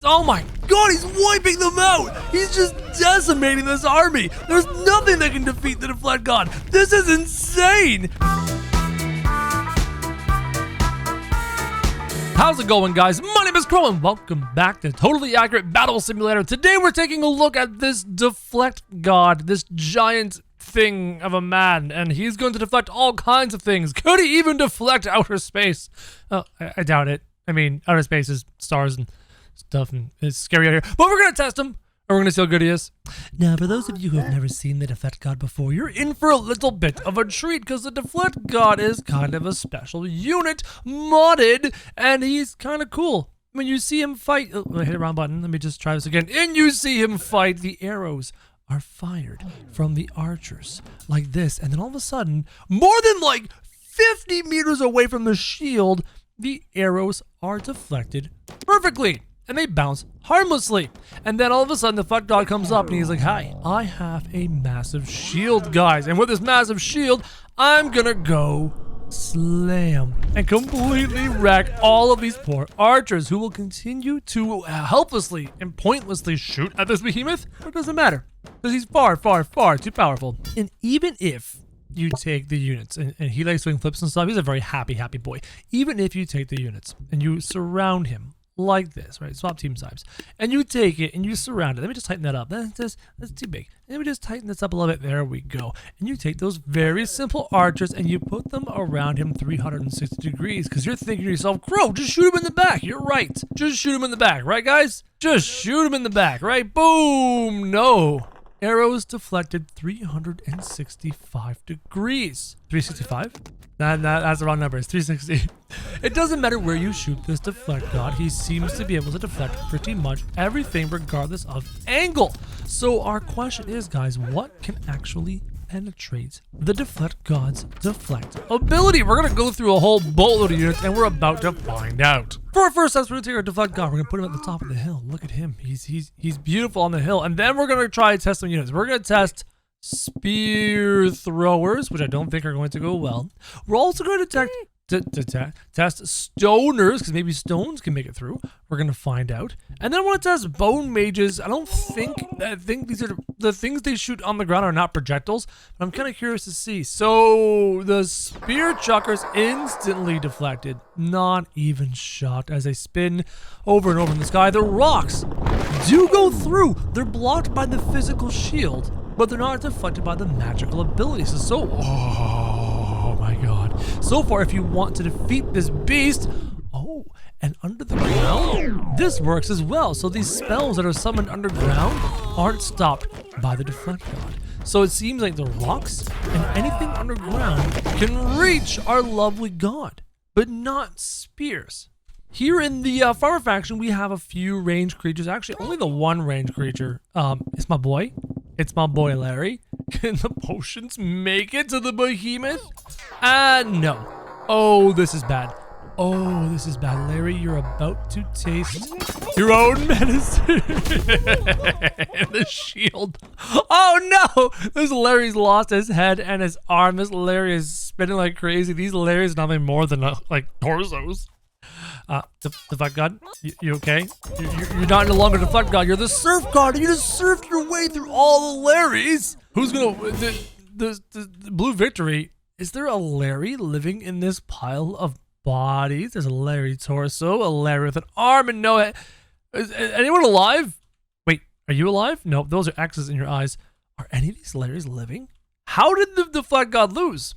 Oh my god, he's wiping them out! He's just decimating this army! There's nothing that can defeat the Deflect God! This is insane! How's it going, guys? My name is Crow and welcome back to Totally Accurate Battle Simulator. Today we're taking a look at this Deflect God, this giant thing of a man, and he's going to deflect all kinds of things. Could he even deflect outer space? Oh, I doubt it. I mean, outer space is stars and stuff, and it's scary out here. But we're gonna test him, and we're gonna see how good he is. Now, for those of you who have never seen the Deflect God before, you're in for a little bit of a treat, because the Deflect God is kind of a special unit, modded, and he's kind of cool. When you see him fight, oh, I hit the wrong button. Let me just try this again. And you see him fight, the arrows are fired from the archers like this, and then all of a sudden, more than like 50 meters away from the shield, the arrows are deflected perfectly. And they bounce harmlessly. And then all of a sudden the Deflect God comes up and he's like, hi, I have a massive shield, guys. And with this massive shield, I'm gonna go slam and completely wreck all of these poor archers who will continue to helplessly and pointlessly shoot at this behemoth. It doesn't matter, because he's far, far, far too powerful. And even if you take the units, and he likes doing flips and stuff, he's a very happy boy. Even if you take the units and you surround him like this, right? Swap team types. And you take it and you surround it. Let me just tighten that up. That's too big. Let me just tighten this up a little bit. There we go. And you take those very simple archers and you put them around him 360 degrees, because you're thinking to yourself, Crow, just shoot him in the back. You're right. Just shoot him in the back, right, guys? Just shoot him in the back, right? Boom. No. Arrows deflected 365 degrees. 365? That's the wrong number. It's 360. It doesn't matter where you shoot this Deflect God. He seems to be able to deflect pretty much everything regardless of angle. So our question is, guys, what can actually penetrate the Deflect God's deflect ability? We're going to go through a whole boatload of units and we're about to find out. For our first test, we're going to take our Deflect God. We're going to put him at the top of the hill. Look at him. He's beautiful on the hill. And then we're going to try to test some units. We're going to test spear throwers, which I don't think are going to go well. We're also going to test stoners, because maybe stones can make it through. We're going to find out. And then we're going to test bone mages. I think these are the things they shoot on the ground are not projectiles, but I'm kind of curious to see. So the spear chuckers instantly deflected, not even shocked, as they spin over and over in the sky. The rocks do go through. They're blocked by the physical shield, but they're not deflected by the magical abilities. Oh my god. So far, if you want to defeat this beast, oh, and under the ground, this works as well. So these spells that are summoned underground aren't stopped by the Deflect God. So it seems like the rocks and anything underground can reach our lovely god, but not spears. Here in the farmer faction, we have a few ranged creatures. Actually, only the one ranged creature. It's my boy. It's my boy Larry. Can the potions make it to the behemoth? No. Oh, this is bad. Oh, this is bad. Larry, you're about to taste your own medicine. The shield. Oh no! This Larry's lost his head and his arm. This Larry is spinning like crazy. These Larrys are nothing more than like torsos. Deflect God, you okay? You're not no longer Deflect God. You're the Surf God. You just surfed your way through all the Larrys. Who's gonna the blue victory? Is there a Larry living in this pile of bodies? There's a Larry torso, a Larry with an arm and no head. Is anyone alive? Wait, are you alive? No, those are X's in your eyes. Are any of these Larrys living? How did the Deflect God lose?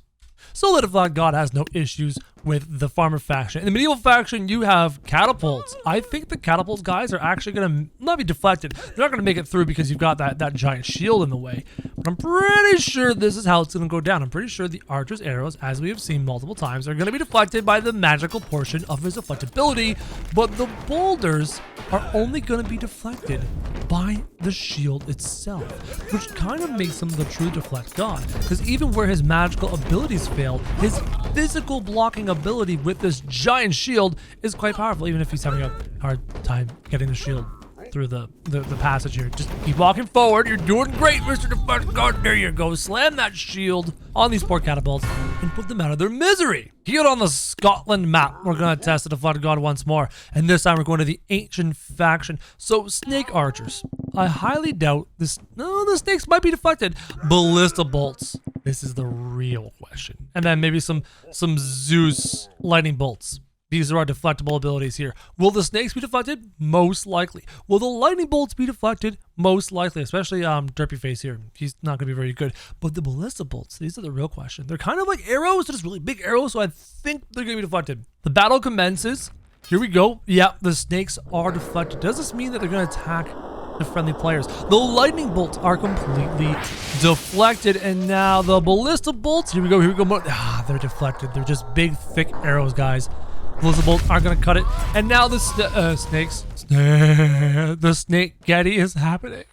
So the Deflect God has no issues with the farmer faction. In the medieval faction, you have catapults. I think the catapults guys are actually going to not be deflected. They're not going to make it through because you've got that giant shield in the way. But I'm pretty sure this is how it's going to go down. I'm pretty sure the archer's arrows, as we have seen multiple times, are going to be deflected by the magical portion of his deflectability. But the boulders are only going to be deflected by the shield itself, which kind of makes him the true Deflect God. Because even where his magical abilities fail, his physical blocking ability with this giant shield is quite powerful, even if he's having a hard time getting the shield through the passage here. Just keep walking forward. You're doing great, Mr. Deflect God. There you go. Slam that shield on these poor catapults and put them out of their misery. Here on the Scotland map, we're going to test the Deflect God once more. And this time we're going to the Ancient Faction. So, Snake Archers. I highly doubt this. No, the snakes might be deflected. Ballista bolts. This is the real question. And then maybe some Zeus lightning bolts. These are our deflectable abilities here. Will the snakes be deflected? Most likely. Will the lightning bolts be deflected? Most likely, especially Derpy Face here. He's not going to be very good. But the ballista bolts, these are the real question. They're kind of like arrows, they're just really big arrows, so I think they're going to be deflected. The battle commences. Here we go. Yeah, the snakes are deflected. Does this mean that they're going to attack the friendly players? The lightning bolts are completely deflected, and now the ballista bolts, here we go. They're deflected. They're just big, thick arrows, guys. Ballista bolts aren't going to cut it. And now the snakes. The snake getty is happening.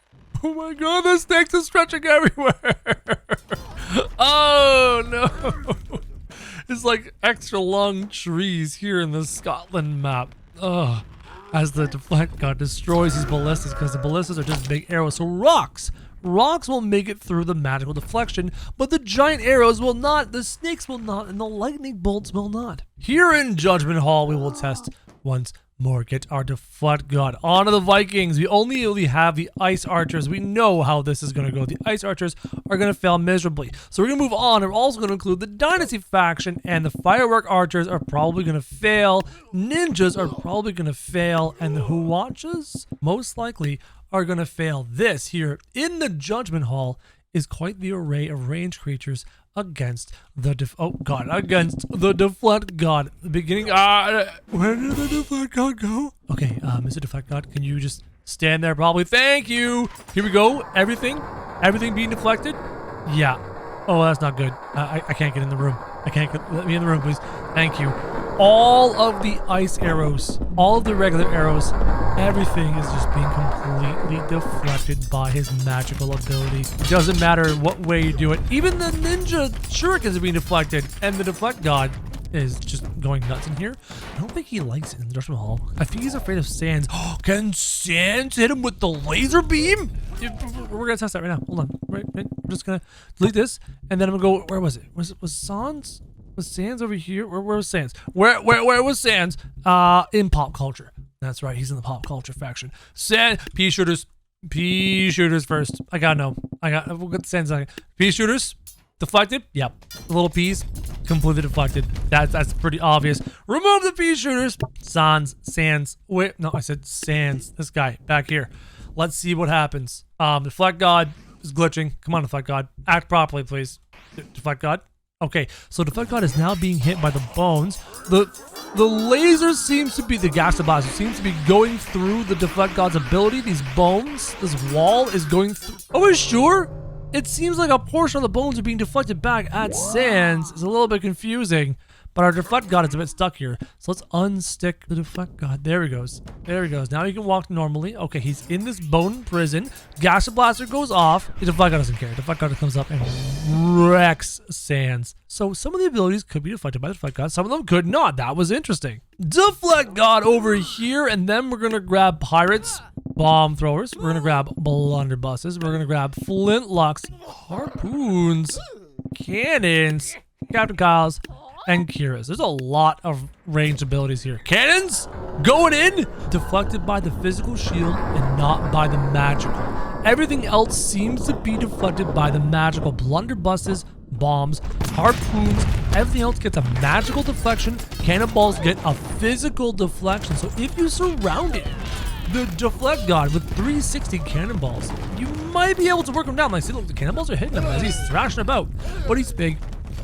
Oh my god, the snakes are stretching everywhere. Oh no. It's like extra long trees here in the Scotland map. Ugh. As the Deflect God destroys these ballistas, because the ballistas are just big arrows. So rocks will make it through the magical deflection, but the giant arrows will not, the snakes will not, and the lightning bolts will not. Here in Judgment Hall, we will test once more. Get our Deflect God onto the Vikings. We only have the Ice Archers. We know how this is going to go. The Ice Archers are going to fail miserably. So we're going to move on. We're also going to include the Dynasty faction, and the Firework Archers are probably going to fail. Ninjas are probably going to fail, and the Huachas most likely are going to fail. This here in the Judgment Hall is quite the array of ranged creatures against the against the Deflect God. The beginning, where did the Deflect God go? Okay, Mr. Deflect God, can you just stand there probably? Thank you. Here we go. Everything being deflected. Yeah. Oh, that's not good. I can't get in the room. Let me in the room, please. Thank you. All of the ice arrows, all of the regular arrows, everything is just being completely deflected by his magical ability. It doesn't matter what way you do it. Even the ninja shurikens are being deflected, and the Deflect God is just going nuts in here. I don't think he likes it in the Judgment Hall. I think he's afraid of Sans. Can Sans hit him with the laser beam? We're gonna test that right now. Hold on. Right. We're just gonna delete this, and then I'm gonna go. Where was it? Was Sans? Was Sans over here? Where was Sans? Where was Sans? In pop culture. That's right. He's in the pop culture faction. Pea shooters first. We'll get the Sans on. Pea shooters. Deflected? Yep. The little peas, completely deflected. That's pretty obvious. Remove the pea shooters. Sans. Wait, no, I said Sans. This guy back here. Let's see what happens. Deflect God is glitching. Come on, Deflect God. Act properly, please. Deflect God. Okay, so Deflect God is now being hit by the bones. The laser seems to be, the gas blaster seems to be going through the Deflect God's ability. These bones, this wall is going through. Oh, are you sure? It seems like a portion of the bones are being deflected back at Sans. It's a little bit confusing, but our Deflect God is a bit stuck here. So let's unstick the Deflect God. There he goes. There he goes. Now he can walk normally. Okay, he's in this bone prison. Gas blaster goes off. The Deflect God doesn't care. Deflect God comes up and wrecks Sans. So some of the abilities could be deflected by the Deflect God. Some of them could not. That was interesting. Deflect God over here, and then we're going to grab pirates, bomb throwers. We're going to grab blunderbusses. We're going to grab flintlocks, harpoons, cannons, Captain Kyle's, and Kira's. There's a lot of ranged abilities here. Cannons going in, deflected by the physical shield and not by the magical. Everything else seems to be deflected by the magical. Blunderbusses, bombs, harpoons, everything else gets a magical deflection. Cannonballs get a physical deflection. So if you surrounded the Deflect God with 360 cannonballs, you might be able to work him down. Like, see, look, the cannonballs are hitting him as he's thrashing about. But he's big.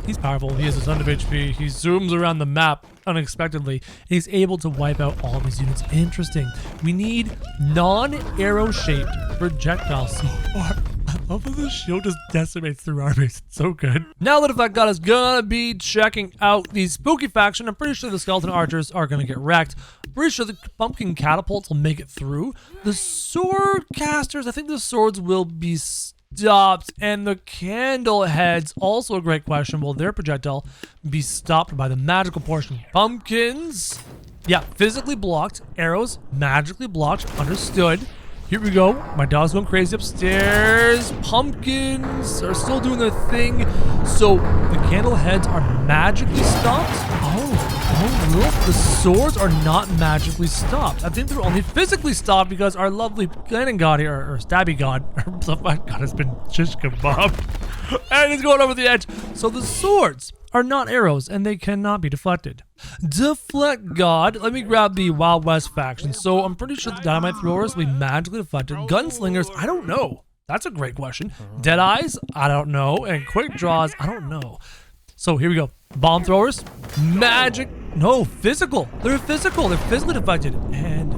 He's powerful. He has a ton of HP. He zooms around the map unexpectedly. And he's able to wipe out all of his units. Interesting. We need non-arrow shaped projectiles so far. I love how the shield just decimates through armies. It's so good. Now that Deflect God is gonna be checking out the spooky faction, I'm pretty sure the skeleton archers are gonna get wrecked. I'm pretty sure the pumpkin catapults will make it through. The sword casters, I think the swords will be stopped, and the candle heads, also a great question. Will their projectile be stopped by the magical portion? Pumpkins, yeah, physically blocked. Arrows, magically blocked. Understood. Here we go. My dog's going crazy upstairs. Pumpkins are still doing their thing. So the candle heads are magically stopped. Oh, look. The swords are not magically stopped. I think they're only physically stopped because our lovely cannon god here, or stabby god, or the god has been shish kebab. And it's going over the edge. So the swords are not arrows and they cannot be deflected. Deflect God. Let me grab the Wild West faction. So I'm pretty sure the dynamite throwers will be magically deflected. Gunslingers, I don't know. That's a great question. Deadeyes, I don't know. And quick draws, I don't know. So here we go. Bomb throwers, magic, no, physical. They're physical. They're physically deflected. And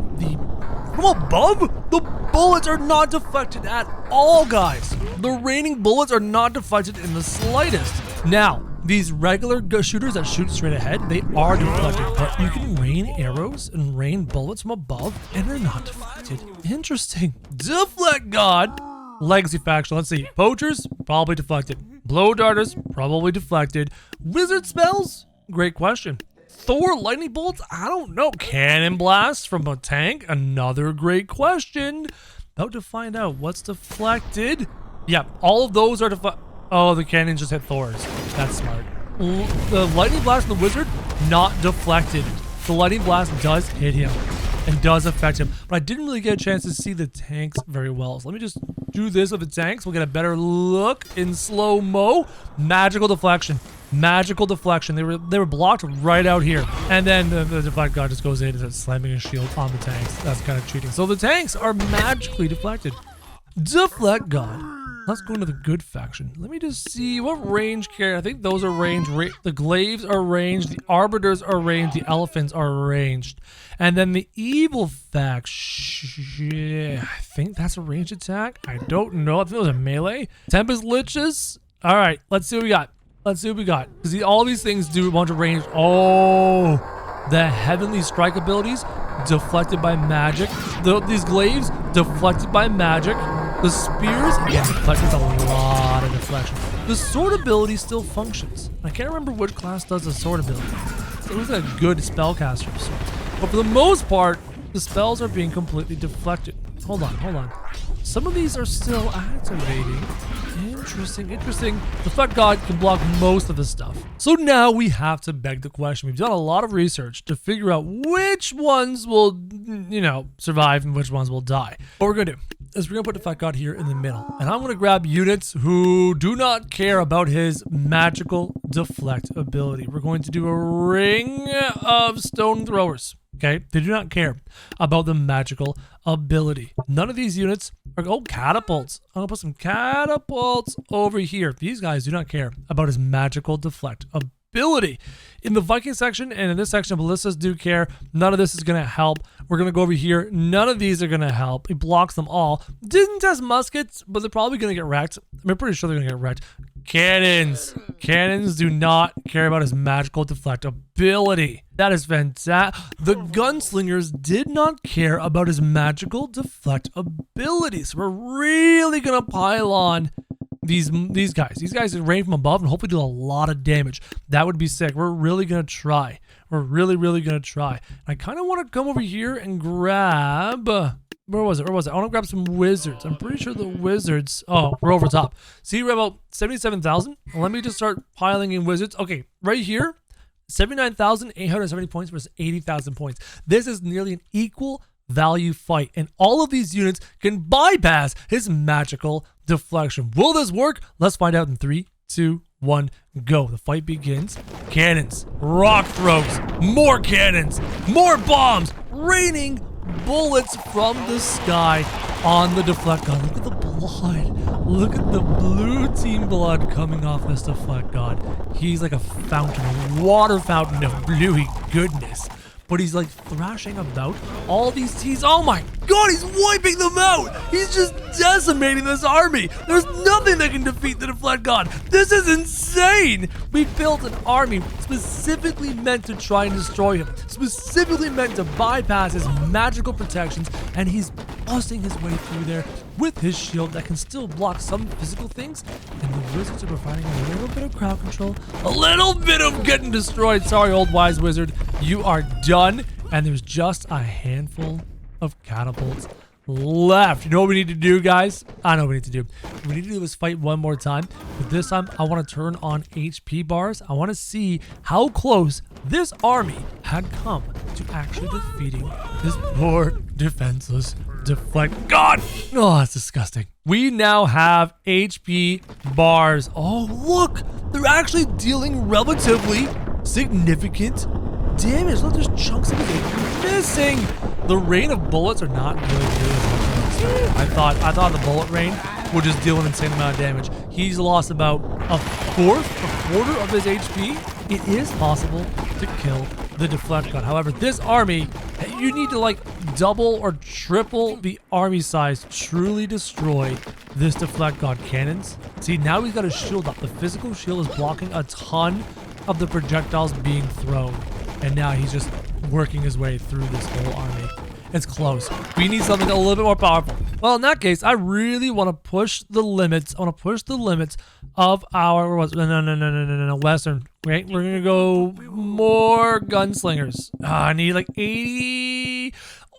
from above, the bullets are not deflected at all, guys. The raining bullets are not deflected in the slightest. Now, these regular shooters that shoot straight ahead, they are deflected, but you can rain arrows and rain bullets from above, and they're not deflected. Interesting. Deflect God. Legacy faction, let's see. Poachers, probably deflected. Blow darters, probably deflected. Wizard spells? Great question. Thor lightning bolts? I don't know. Cannon blasts from a tank? Another great question. About to find out what's deflected. Yeah, all of those are deflected. Oh, the cannon just hit Thor's. That's smart. The lightning blast from the wizard, not deflected. The lightning blast does hit him and does affect him, but I didn't really get a chance to see the tanks very well. So let me just do this with the tanks. We'll get a better look in slow-mo. Magical deflection. Magical deflection. They were blocked right out here. And then the deflect god just goes in and slamming his shield on the tanks. That's kind of cheating. So the tanks are magically deflected. Deflect god. Let's go into the good faction. Let me just see what range care. I think those are ranged. The glaives are ranged. The arbiters are ranged. The elephants are ranged. And then the evil faction, I think that's a ranged attack. I don't know. I think it was a melee. Tempest liches. All right, let's see what we got. Let's see what we got. Because all these things do a bunch of range. Oh, the heavenly strike abilities deflected by magic. These glaives deflected by magic. The spears, again, deflected a lot of deflection. The sword ability still functions. I can't remember which class does the sword ability. It was a good spellcaster. But for the most part, the spells are being completely deflected. Hold on. Some of these are still activating. Interesting. Deflect God can block most of the stuff. So now we have to beg the question. We've done a lot of research to figure out which ones will, survive and which ones will die. What we're going to do is we're going to put Deflect God here in the middle. And I'm going to grab units who do not care about his magical deflect ability. We're going to do a ring of stone throwers. Okay, they do not care about the magical ability. None of these units are, catapults. I'm gonna put some catapults over here. These guys do not care about his magical deflect ability. In the Viking section and in this section, ballistas do care. None of this is gonna help. We're gonna go over here. None of these are gonna help. He blocks them all. Didn't test muskets, but they're probably gonna get wrecked. I'm pretty sure they're gonna get wrecked. Cannons. Cannons do not care about his magical deflect ability. That is fantastic. The gunslingers did not care about his magical deflect ability. So we're really going to pile on these guys. These guys rain from above and hopefully do a lot of damage. That would be sick. We're really going to try. We're really going to try. I kind of want to come over here and grab... Where was it? I want to grab some wizards. I'm pretty sure the wizards... Oh, we're over top. See, we're about 77,000. Let me just start piling in wizards. Okay, right here, 79,870 points versus 80,000 points. This is nearly an equal value fight. And all of these units can bypass his magical deflection. Will this work? Let's find out in 3, 2, 1, go. The fight begins. Cannons, rock throws, more cannons, more bombs, raining bullets from the sky on the deflect god. Look at the blood. Look at the blue team blood coming off this deflect god. He's like a fountain, a water fountain of bluey goodness. But he's like thrashing about all these teas. Oh my god, he's wiping them out. He's just decimating this army. There's nothing that can defeat the deflect god. This is insane. We built an army specifically meant to try and destroy him, specifically meant to bypass his magical protections, and he's busting his way through there with his shield that can still block some physical things. And the wizards are providing a little bit of crowd control, a little bit of getting destroyed. Sorry, old wise wizard, you are done. And there's just a handful of catapults left. You know what we need to do, guys? I know what we need to do. What we need to do is fight one more time. But this time, I want to turn on HP bars. I want to see how close this army had come to actually defeating this poor, defenseless Deflect God. Oh, that's disgusting. We now have HP bars. Oh, look. They're actually dealing relatively significant damage. Look, there's chunks of his HP missing. The rain of bullets are not really doing as much as I expected. I thought the bullet rain would just deal an insane amount of damage. He's lost about a quarter of his HP. It is possible to kill the Deflect God. However, this army, you need to like double or triple the army size to truly destroy this Deflect God cannons. See, now he's got his shield up. The physical shield is blocking a ton of the projectiles being thrown. And now he's just working his way through this whole army. It's close. We need something a little bit more powerful. Well, in that case, I really want to push the limits. I want to push the limits of our Western. Wait, we're going to go more gunslingers. I need like 80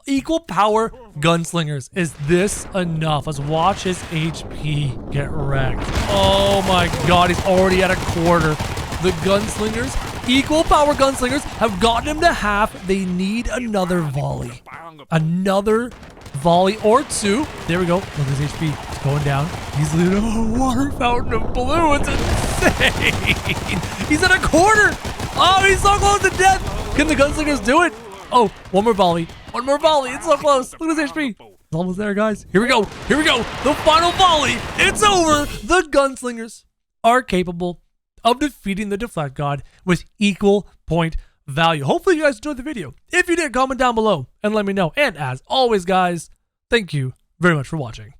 equal power gunslingers. Is this enough? Let's watch his HP get wrecked. Oh my God, he's already at a quarter. The gunslingers, equal power gunslingers, have gotten him to half. They need another volley. Another volley or two. There we go. Look at his HP. It's going down. He's leaving a water fountain of blue. It's insane. He's at a quarter. Oh, he's so close to death. Can the gunslingers do it? Oh, one more volley. One more volley. It's so close. Look at his HP. It's almost there, guys. Here we go. Here we go. The final volley. It's over. The gunslingers are capable of defeating the Deflect God with equal point value. Hopefully you guys enjoyed the video. If you did, comment down below and let me know. And as always, guys, thank you very much for watching.